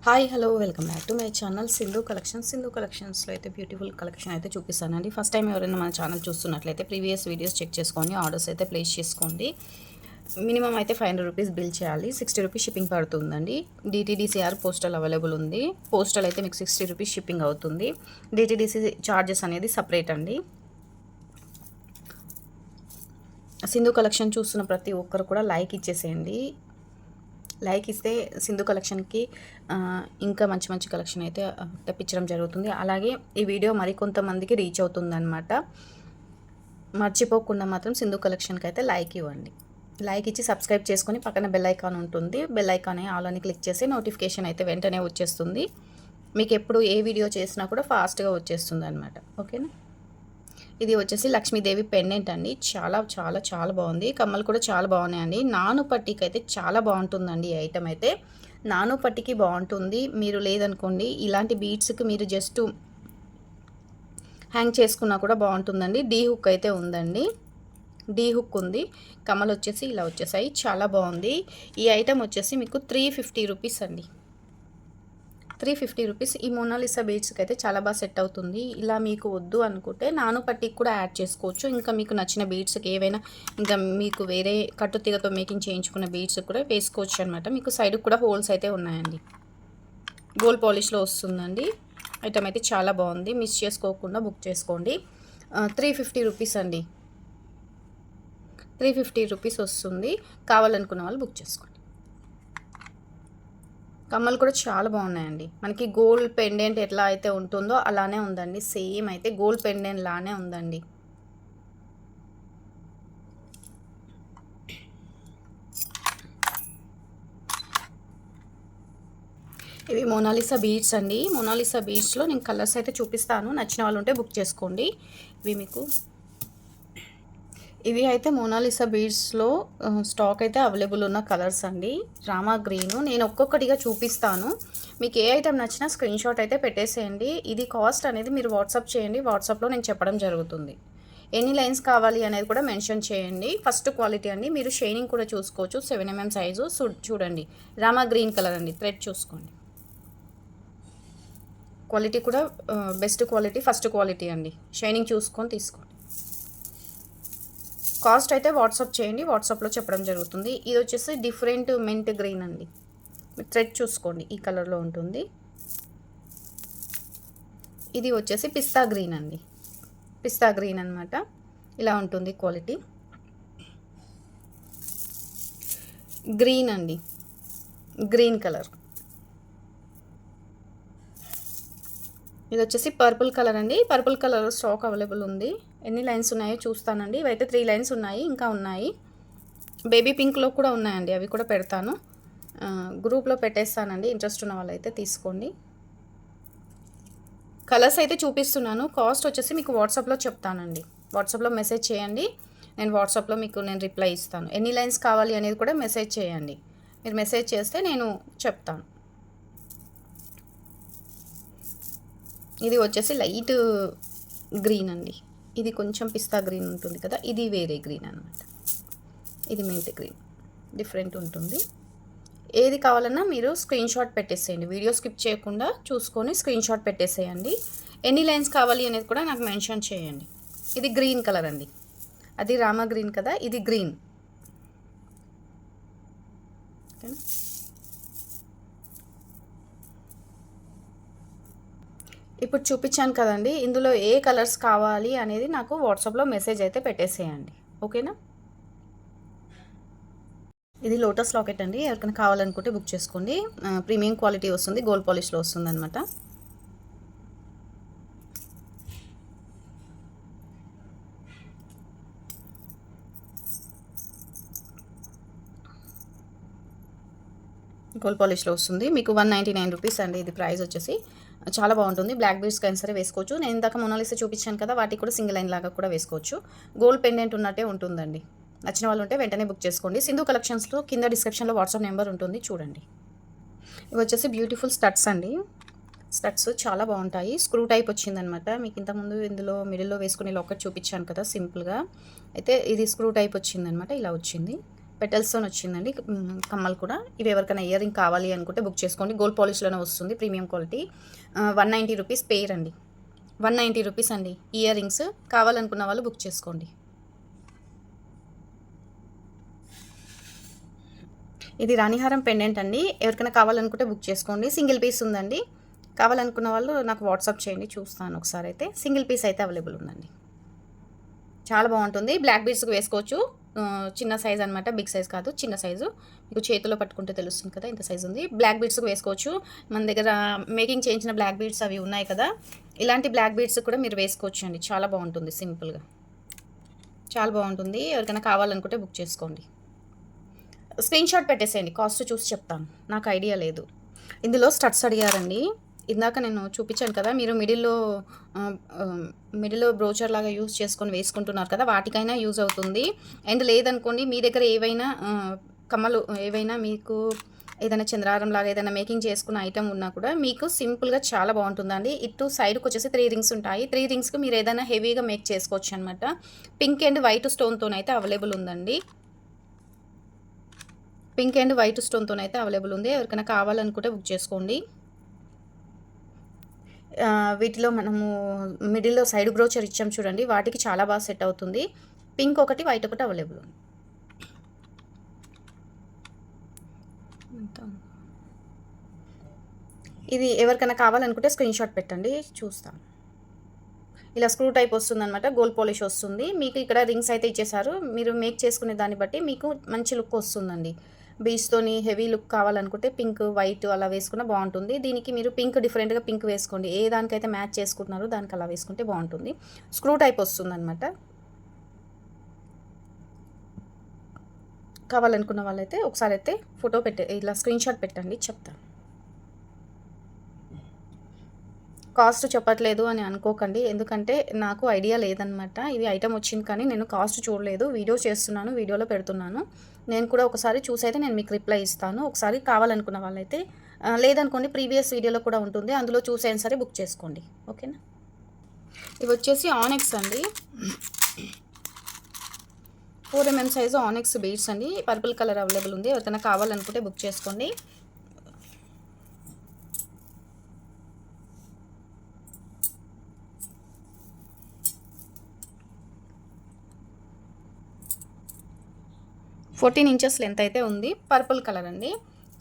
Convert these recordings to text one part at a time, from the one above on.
Hi hello welcome back to my channel Sindhu కలెక్షన్స్లో అయితే beautiful collection అయితే చూపిస్తానండి. ఫస్ట్ టైం ఎవరైనా మన ఛానల్ చూస్తున్నట్లయితే ప్రీవియస్ వీడియోస్ చెక్ చేసుకొని ఆర్డర్స్ అయితే ప్లేస్ చేసుకోండి. మినిమం అయితే 500 రూపీస్ బిల్ చేయాలి. 60 రూపీస్ షిప్పింగ్ పడుతుందండి. డిటీడీసీఆర్ పోస్టల్ అవైలబుల్ ఉంది. పోస్టల్ అయితే మీకు 60 రూపీస్ షిప్పింగ్ అవుతుంది. డిటీడీసీ ఛార్జెస్ అనేది సపరేట్ అండి. సింధు కలెక్షన్ చూస్తున్న ప్రతి ఒక్కరు కూడా లైక్ ఇచ్చేసేయండి. లైక్ ఇస్తే సింధు కలెక్షన్కి ఇంకా మంచి మంచి కలెక్షన్ అయితే తెప్పించడం జరుగుతుంది. అలాగే ఈ వీడియో మరికొంతమందికి రీచ్ అవుతుందన్నమాట. మర్చిపోకుండా మాత్రం సింధు కలెక్షన్కి అయితే లైక్ ఇవ్వండి. లైక్ ఇచ్చి సబ్స్క్రైబ్ చేసుకొని పక్కన బెల్ ఐకాన్ ఉంటుంది. బెల్ ఐకాన్ ఆల్ అని క్లిక్ చేసి నోటిఫికేషన్ అయితే వెంటనే వచ్చేస్తుంది. మీకు ఎప్పుడు ఏ వీడియో చేసినా కూడా ఫాస్ట్గా వచ్చేస్తుంది అనమాట. ఓకేనా. ఇది వచ్చేసి లక్ష్మీదేవి పెండెంట్ అండి. చాలా చాలా చాలా బాగుంది. కమ్మలు కూడా చాలా బాగున్నాయండి. నాను పట్టీకి అయితే చాలా బాగుంటుందండి. ఈ ఐటమ్ అయితే నాను పట్టీకి బాగుంటుంది. మీరు లేదనుకోండి ఇలాంటి బీడ్స్కి మీరు జస్ట్ హ్యాంగ్ చేసుకున్నా కూడా బాగుంటుందండి. డీ హుక్ అయితే ఉందండి. డీ హుక్ ఉంది. కమ్మలు వచ్చేసి ఇలా వచ్చేసాయి. చాలా బాగుంది. ఈ ఐటమ్ వచ్చేసి మీకు 350 రూపీస్ అండి. 350 రూపీస్. ఈ మోనాలిసా బీడ్స్కి అయితే చాలా బాగా సెట్ అవుతుంది. ఇలా మీకు వద్దు అనుకుంటే నాను పట్టీకి కూడా యాడ్ చేసుకోవచ్చు. ఇంకా మీకు నచ్చిన బీడ్స్కి ఏవైనా ఇంకా మీకు వేరే కట్టుతీగతో మేకింగ్ చేయించుకున్న బీడ్స్ కూడా వేసుకోవచ్చు అనమాట. మీకు సైడ్కి కూడా హోల్స్ అయితే ఉన్నాయండి. గోల్డ్ పాలిష్లో వస్తుందండి. ఐటమ్ అయితే చాలా బాగుంది. మిస్ చేసుకోకుండా బుక్ చేసుకోండి. 350 రూపీస్ అండి. 350 రూపీస్ వస్తుంది. కావాలనుకున్న వాళ్ళు బుక్ చేసుకోండి. కమ్మలు కూడా చాలా బాగున్నాయండి. మనకి గోల్డ్ పెండెంట్ ఎట్లా అయితే ఉంటుందో అలానే ఉందండి. సేమ్ అయితే గోల్డ్ పెండెంట్ లానే ఉందండి. ఇవి మోనాలిసా బీడ్స్ అండి. మోనాలిసా బీడ్స్లో నేను కలర్స్ అయితే చూపిస్తాను. నచ్చిన వాళ్ళు ఉంటే బుక్ చేసుకోండి. ఇవి అయితే మోనాలిసా బీడ్స్లో స్టాక్ అయితే అవైలబుల్ ఉన్న కలర్స్ అండి. రామా గ్రీను. నేను ఒక్కొక్కటిగా చూపిస్తాను. మీకు ఏ ఐటమ్ నచ్చినా స్క్రీన్ షాట్ అయితే పెట్టేసేయండి. ఇది కాస్ట్ అనేది మీరు వాట్సాప్ చేయండి. వాట్సాప్లో నేను చెప్పడం జరుగుతుంది. ఎన్ని లైన్స్ కావాలి అనేది కూడా మెన్షన్ చేయండి. ఫస్ట్ క్వాలిటీ అండి. మీరు షైనింగ్ కూడా చూసుకోవచ్చు. 7mm సైజు చూడండి. రామా గ్రీన్ కలర్ అండి. థ్రెడ్ చూసుకోండి. క్వాలిటీ కూడా బెస్ట్ క్వాలిటీ, ఫస్ట్ క్వాలిటీ అండి. షైనింగ్ చూసుకొని తీసుకోండి. కాస్ట్ అయితే వాట్సాప్ చేయండి. వాట్సాప్లో చెప్పడం జరుగుతుంది. ఇది వచ్చేసి డిఫరెంట్ మెంట్ గ్రీన్ అండి. థ్రెడ్ చూసుకోండి. ఈ కలర్లో ఉంటుంది. ఇది వచ్చేసి పిస్తా గ్రీన్ అండి. పిస్తా గ్రీన్ అనమాట. ఇలా ఉంటుంది క్వాలిటీ. గ్రీన్ అండి. Green colour. ఇది వచ్చేసి పర్పుల్ కలర్ అండి. పర్పుల్ కలర్ స్టాక్ అవైలబుల్ ఉంది. ఎన్ని లైన్స్ ఉన్నాయో చూస్తానండి. ఇవైతే 3 లైన్స్ ఉన్నాయి. ఇంకా ఉన్నాయి. బేబీ పింక్లో కూడా ఉన్నాయండి. అవి కూడా పెడతాను. గ్రూప్లో పెట్టేస్తానండి. ఇంట్రెస్ట్ ఉన్న వాళ్ళైతే తీసుకోండి. కలర్స్ అయితే చూపిస్తున్నాను. కాస్ట్ వచ్చేసి మీకు వాట్సాప్లో చెప్తానండి. వాట్సాప్లో మెసేజ్ చేయండి. నేను వాట్సాప్లో నేను రిప్లై ఇస్తాను. ఎన్ని లైన్స్ కావాలి అనేది కూడా మెసేజ్ చేయండి. మీరు మెసేజ్ చేస్తే నేను చెప్తాను. ఇది వచ్చేసి లైట్ గ్రీన్ అండి. ఇది కొంచెం పిస్తా గ్రీన్ ఉంటుంది కదా, ఇది వేరే గ్రీన్ అనమాట. ఇది మెంట్ గ్రీన్, డిఫరెంట్ ఉంటుంది. ఏది కావాలన్నా మీరు స్క్రీన్ షాట్ పెట్టేసేయండి. వీడియో స్కిప్ చేయకుండా చూసుకొని స్క్రీన్ షాట్ పెట్టేసేయండి. ఎన్ని లైన్స్ కావాలి అనేది కూడా నాకు మెన్షన్ చేయండి. ఇది గ్రీన్ కలర్ అండి. అది రామా గ్రీన్ కదా, ఇది గ్రీన్. ఓకేనా. ఇప్పుడు చూపించాను కదండి. ఇందులో ఏ కలర్స్ కావాలి అనేది నాకు వాట్సాప్లో మెసేజ్ అయితే పెట్టేసేయండి. ఓకేనా. ఇది లోటస్ లాకెట్ అండి. ఎవరికైనా కావాలనుకుంటే బుక్ చేసుకోండి. ప్రీమియం క్వాలిటీ వస్తుంది. గోల్డ్ పాలిష్లో వస్తుంది అనమాట. గోల్డ్ పాలిష్లో వస్తుంది. మీకు 199 రూపీస్ అండి. ఇది ప్రైస్ వచ్చేసి చాలా బాగుంటుంది. బ్లాక్ బీడ్స్కి అయినా సరే వేసుకోవచ్చు. నేను ఇందాక మోనాలిసా చూపించాను కదా, వాటికి కూడా సింగిల్ లైన్ లాగా కూడా వేసుకోవచ్చు. గోల్డ్ పెండెంట్ ఉన్నట్టే ఉంటుందండి. నచ్చిన వాళ్ళు ఉంటే వెంటనే బుక్ చేసుకోండి. సింధు కలెక్షన్స్లో కింద డిస్క్రిప్షన్లో వాట్సాప్ నెంబర్ ఉంటుంది, చూడండి. ఇవి వచ్చేసి బ్యూటిఫుల్ స్టడ్స్ అండి. స్టడ్స్ చాలా బాగుంటాయి. స్క్రూ టైప్ వచ్చిందనమాట. మీకు ఇంతకుముందు ఇందులో మిడిల్లో వేసుకునే లాకెట్ చూపించాను కదా సింపుల్గా. అయితే ఇది స్క్రూ టైప్ వచ్చిందనమాట. ఇలా వచ్చింది. పెటల్స్తో వచ్చిందండి కమ్మలు కూడా. ఇవి ఎవరికైనా ఇయర్ రింగ్ కావాలి అనుకుంటే బుక్ చేసుకోండి. గోల్డ్ పాలిష్లోనే వస్తుంది, ప్రీమియం క్వాలిటీ. 190 రూపీస్ పెయిర్ అండి. 190 రూపీస్ అండి ఇయర్ రింగ్స్. కావాలనుకున్న వాళ్ళు బుక్ చేసుకోండి. ఇది రాణిహారం పెండెంట్ అండి. ఎవరికైనా కావాలనుకుంటే బుక్ చేసుకోండి. సింగిల్ పీస్ ఉందండి. కావాలనుకున్న వాళ్ళు నాకు వాట్సాప్ చేయండి, చూస్తాను ఒకసారి. అయితే సింగిల్ పీస్ అయితే అవైలబుల్ ఉందండి. చాలా బాగుంటుంది. బ్లాక్ బీడ్స్కి వేసుకోవచ్చు. చిన్న సైజ్ అనమాట, బిగ్ సైజ్ కాదు, చిన్న సైజు. మీకు చేతిలో పట్టుకుంటే తెలుస్తుంది కదా ఇంత సైజు ఉంది. బ్లాక్ బీడ్స్కి వేసుకోవచ్చు. మన దగ్గర మేకింగ్ చేయించిన బ్లాక్ బీడ్స్ అవి ఉన్నాయి కదా, ఇలాంటి బ్లాక్ బీడ్స్ కూడా మీరు వేసుకోవచ్చు అండి. చాలా బాగుంటుంది, సింపుల్గా చాలా బాగుంటుంది. ఎవరికైనా కావాలనుకుంటే బుక్ చేసుకోండి. స్క్రీన్ షాట్ పెట్టేసేయండి, కాస్ట్ చూసి చెప్తాను, నాకు ఐడియా లేదు. ఇందులో స్టడ్స్ అడిగారండి. ఇందాక నేను చూపించాను కదా, మీరు మిడిల్లో బ్రోచర్ లాగా యూజ్ చేసుకొని వేసుకుంటున్నారు కదా, వాటికైనా యూజ్ అవుతుంది. అండ్ లేదనుకోండి మీ దగ్గర ఏవైనా కమ్మలు ఏవైనా మీకు ఏదైనా చంద్రారం లాగా ఏదైనా మేకింగ్ చేసుకున్న ఐటమ్ ఉన్నా కూడా మీకు సింపుల్గా చాలా బాగుంటుందండి. ఇటు సైడ్కి వచ్చేసి 3 రింగ్స్ ఉంటాయి. 3 రింగ్స్కి మీరు ఏదైనా హెవీగా మేక్ చేసుకోవచ్చు అనమాట. పింక్ అండ్ వైట్ స్టోన్తోనైతే అవైలబుల్ ఉందండి. పింక్ అండ్ వైట్ స్టోన్తోనైతే అవైలబుల్ ఉంది. ఎవరికైనా కావాలనుకుంటే బుక్ చేసుకోండి. వీటిలో మనము మిడిల్‌లో సైడ్ బ్రోచర్ ఇచ్చాం చూడండి, వాటికి చాలా బాగా సెట్ అవుతుంది. పింక్ ఒకటి, వైట్ ఒకటి అవైలబుల్ ఉంది. ఇది ఎవరికైనా కావాలనుకుంటే స్క్రీన్ షాట్ పెట్టండి, చూస్తాను. ఇలా స్క్రూ టైప్ వస్తుందనమాట, గోల్డ్ పాలిష్ వస్తుంది. మీకు ఇక్కడ రింగ్స్ అయితే ఇచ్చేసారు. మీరు మేక్ చేసుకునే దాన్ని బట్టి మీకు మంచి లుక్ వస్తుందండి. బీచ్తోని హెవీ లుక్ కావాలనుకుంటే పింక్, వైట్ అలా వేసుకున్న బాగుంటుంది. దీనికి మీరు పింక్ డిఫరెంట్గా పింక్ వేసుకోండి. ఏ దానికైతే మ్యాచ్ చేసుకుంటున్నారో దానికి అలా వేసుకుంటే బాగుంటుంది. స్క్రూ టైప్ వస్తుందన్నమాట. కావాలనుకున్న వాళ్ళైతే ఒకసారి అయితే ఫోటో ఇలా స్క్రీన్ షాట్ పెట్టండి, చెప్తాను. కాస్ట్ చెప్పట్లేదు అని అనుకోకండి, ఎందుకంటే నాకు ఐడియా లేదనమాట. ఇది ఐటమ్ వచ్చింది కానీ నేను కాస్ట్ చూడలేదు. వీడియో చేస్తున్నాను, వీడియోలో పెడుతున్నాను. నేను కూడా ఒకసారి చూసైతే నేను మీకు రిప్లై ఇస్తాను. ఒకసారి కావాలనుకున్న వాళ్ళైతే, లేదనుకోండి ప్రీవియస్ వీడియోలో కూడా ఉంటుంది, అందులో చూసైనా సరే బుక్ చేసుకోండి. ఓకేనా. ఇవి వచ్చేసి ఆనెక్స్ అండి. 4 mm సైజు ఆనెక్స్ బీడ్స్ అండి. పర్పుల్ కలర్ అవైలబుల్ ఉంది. ఎవరికైనా కావాలనుకుంటే బుక్ చేసుకోండి. ఫోర్టీన్ ఇంచెస్ లెంత్ అయితే ఉంది. పర్పుల్ కలర్ అండి.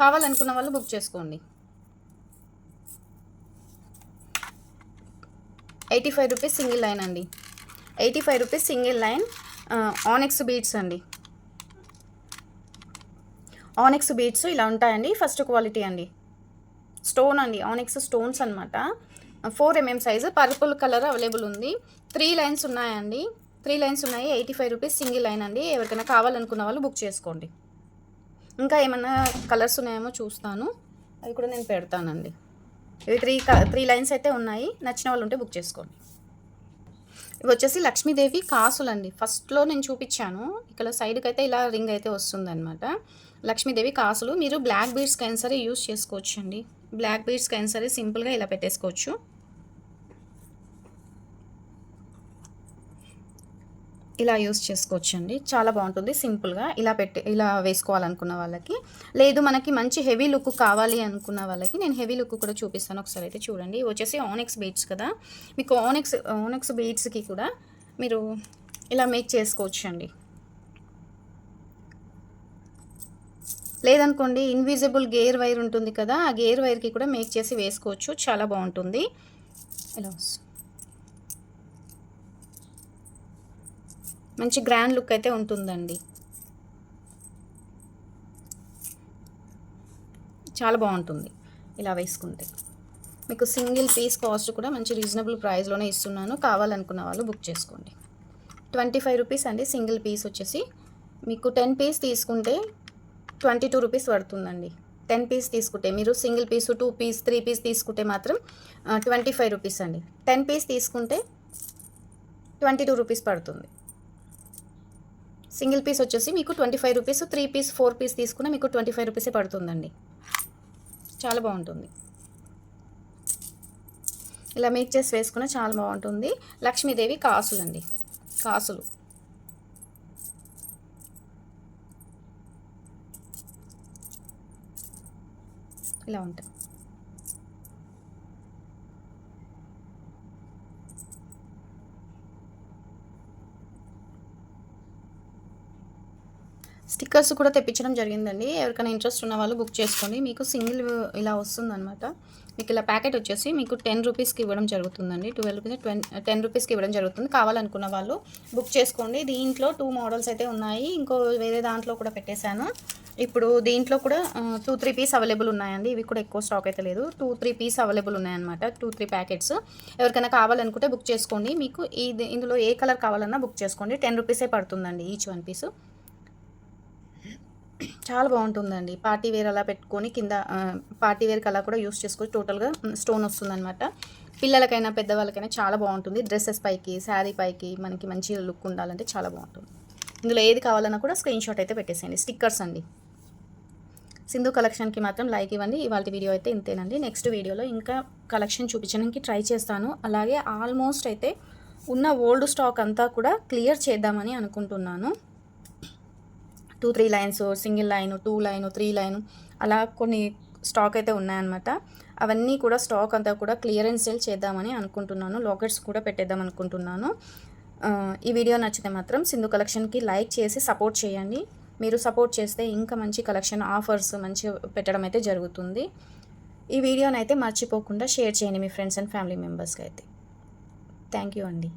కావాలనుకున్న వాళ్ళు బుక్ చేసుకోండి. 85 రూపీస్ సింగిల్ లైన్ అండి. 85 rupees single line onyx beads అండి. ఆనెక్స్ బీడ్స్ ఇలా ఉంటాయండి. ఫస్ట్ క్వాలిటీ అండి. స్టోన్ అండి, ఆనెక్స్ స్టోన్స్ అనమాట. 4 mm size, purple colour available ఉంది. 3 లైన్స్ ఉన్నాయండి. 3 లైన్స్ ఉన్నాయి. 85 రూపీస్ సింగిల్ లైన్ అండి. ఎవరికైనా కావాలనుకున్న వాళ్ళు బుక్ చేసుకోండి. ఇంకా ఏమన్నా కలర్స్ ఉన్నాయేమో చూస్తాను, అవి కూడా నేను పెడతానండి. ఇవి 3 లైన్స్ అయితే ఉన్నాయి. నచ్చిన వాళ్ళు ఉంటే బుక్ చేసుకోండి. ఇవి వచ్చేసి లక్ష్మీదేవి కాసులండి. ఫస్ట్లో నేను చూపించాను. ఇక్కడ సైడ్కి అయితే ఇలా రింగ్ అయితే వస్తుందన్నమాట. లక్ష్మీదేవి కాసులు. మీరు బ్లాక్ బీడ్స్కి అయినా సరే యూస్ చేసుకోవచ్చు అండి. బ్లాక్ బీడ్స్కి అయినా సరే సింపుల్గా ఇలా పెట్టేసుకోవచ్చు. ఇలా యూస్ చేసుకోవచ్చు అండి. చాలా బాగుంటుంది సింపుల్గా. ఇలా వేసుకోవాలనుకున్న వాళ్ళకి, లేదు మనకి మంచి హెవీ లుక్ కావాలి అనుకున్న వాళ్ళకి నేను హెవీ లుక్ కూడా చూపిస్తాను. ఒకసారి అయితే చూడండి. వచ్చేసి ఆనెక్స్ బీడ్స్ కదా, మీకు ఆనెక్స్ బీడ్స్కి కూడా మీరు ఇలా మేక్ చేసుకోవచ్చు అండి. లేదనుకోండి ఇన్విజిబుల్ గేర్ వైర్ ఉంటుంది కదా, ఆ గేర్ వైర్కి కూడా మేక్ చేసి వేసుకోవచ్చు. చాలా బాగుంటుంది. ఇలా మంచి గ్రాండ్ లుక్ అయితే ఉంటుందండి. చాలా బాగుంటుంది ఇలా వేసుకుంటే. మీకు సింగిల్ పీస్ కాస్ట్ కూడా మంచి రీజనబుల్ ప్రైస్లోనే ఇస్తున్నాను. కావాలనుకున్న వాళ్ళు బుక్ చేసుకోండి. 25 రూపీస్ అండి సింగిల్ పీస్ వచ్చేసి. మీకు 10 పీస్ తీసుకుంటే 22 రూపీస్ పడుతుందండి. 10 పీస్ తీసుకుంటే, మీరు సింగిల్ పీస్, 2 పీస్, 3 పీస్ తీసుకుంటే మాత్రం 25 రూపీస్ అండి. 10 పీస్ తీసుకుంటే 22 రూపీస్ పడుతుంది. సింగిల్ పీస్ వచ్చేసి మీకు 25 రూపీస్, 3 పీస్, 4 పీస్ తీసుకున్న మీకు 25 రూపీసే పడుతుందండి. చాలా బాగుంటుంది. ఇలా మేక్ చేసి వేసుకున్న చాలా బాగుంటుంది. లక్ష్మీదేవి కాసులండి, కాసులు. ఇలా ఉంటాయి. స్టిక్కర్స్ కూడా తెప్పించడం జరిగిందండి. ఎవరికైనా ఇంట్రెస్ట్ ఉన్న వాళ్ళు బుక్ చేసుకోండి. మీకు సింగిల్ ఇలా వస్తుందనమాట. మీకు ఇలా ప్యాకెట్ వచ్చేసి మీకు 10 రూపీస్కి ఇవ్వడం జరుగుతుందండి. 12 రూపీస్ 10 రూపీస్కి ఇవ్వడం జరుగుతుంది. కావాలనుకున్న వాళ్ళు బుక్ చేసుకోండి. దీంట్లో 2 మోడల్స్ అయితే ఉన్నాయి. ఇంకో వేరే దాంట్లో కూడా పెట్టేశాను. ఇప్పుడు దీంట్లో కూడా 2-3 పీస్ అవైలబుల్ ఉన్నాయండి. ఇవి కూడా ఎక్కువ స్టాక్ అయితే లేదు. 2-3 పీస్ అవైలబుల్ ఉన్నాయన్నమాట. 2-3 ప్యాకెట్స్. ఎవరికైనా కావాలనుకుంటే బుక్ చేసుకోండి. మీకు ఇందులో ఏ కలర్ కావాలన్నా బుక్ చేసుకోండి. 10 రూపీసే పడుతుందండి ఈచ్ 1 పీసు. చాలా బాగుంటుందండి. పార్టీ వేర్ అలా పెట్టుకొని కింద పార్టీ వేర్కి అలా కూడా యూస్ చేసుకోవచ్చు. టోటల్గా స్టోన్ వస్తుందన్నమాట. పిల్లలకైనా పెద్దవాళ్ళకైనా చాలా బాగుంటుంది. డ్రెస్సెస్ పైకి, శారీ పైకి మనకి మంచి లుక్ ఉండాలంటే చాలా బాగుంటుంది. ఇందులో ఏది కావాలన్నా కూడా స్క్రీన్ షాట్ అయితే పెట్టేసేయండి. స్టిక్కర్స్ అండి. సింధు కలెక్షన్కి మాత్రం లైక్ ఇవ్వండి. ఇవాళ వీడియో అయితే ఇంతేనండి. నెక్స్ట్ వీడియోలో ఇంకా కలెక్షన్ చూపించడానికి ట్రై చేస్తాను. అలాగే ఆల్మోస్ట్ అయితే ఉన్న ఓల్డ్ స్టాక్ అంతా కూడా క్లియర్ చేద్దామని అనుకుంటున్నాను. 2-3 lines, single line, 2 line, 3 line అలా కొన్ని స్టాక్ అయితే ఉన్నాయన్నమాట. అవన్నీ కూడా స్టాక్ అంతా కూడా క్లియరెన్స్ సేల్ చేద్దామని అనుకుంటున్నాను. లాకెట్స్ కూడా పెట్టేద్దాం అనుకుంటున్నాను. ఈ వీడియో నచ్చితే మాత్రం సింధు కలెక్షన్కి లైక్ చేసి సపోర్ట్ చేయండి. మీరు సపోర్ట్ చేస్తే ఇంకా మంచి కలెక్షన్ ఆఫర్స్ మంచిగా పెట్టడం అయితే జరుగుతుంది. ఈ వీడియోని అయితే మర్చిపోకుండా షేర్ చేయండి మీ ఫ్రెండ్స్ అండ్ ఫ్యామిలీ మెంబర్స్కి అయితే. థ్యాంక్ యూ అండి.